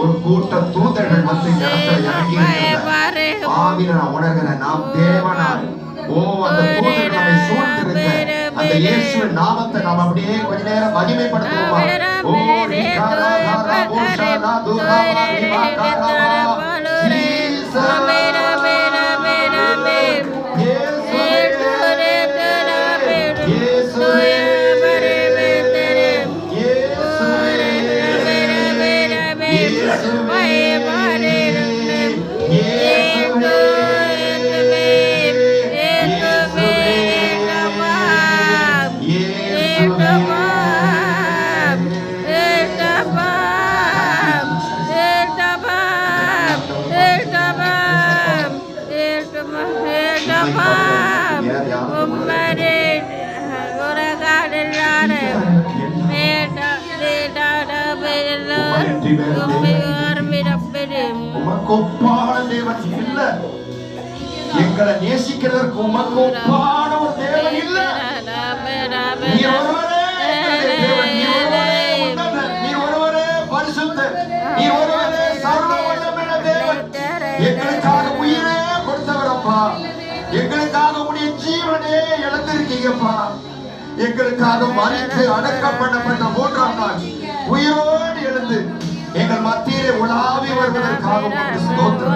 ஒரு கூட்ட தூதர்கள் வந்து இந்த இடத்துல இறங்கி நான் உணர்கிறேன். நாம் தேவனால் அந்த தூதர்கள் நம்மை சூழ்ந்திருக்க அந்த இயேசுவின் நாமத்தை நாம் அப்படியே கொஞ்ச நேரம் மகிமைப்படுத்துவோமா? எங்களை நேசிக்கிறதற்கு உமக்கு ஒப்பான ஒரு தேவன் இல்ல. நீர் ஒருவரே பரிசுத்தர், நீர் ஒருவரே சர்வ வல்லமையுள்ள தேவன். எங்களுக்காக உயிரே கொடுத்தவரப்பா, எங்களுக்காக உடைய ஜீவனே இழந்திருக்கீங்கப்பா. எங்களுக்காக மறித்து அடக்கம் பண்ணப்பட்ட 3ஆம் நாள் உயிரோடு எழுந்து எங்கள் மத்தியிலே உலாவி வருவதற்காக ஸ்தோத்திரம்.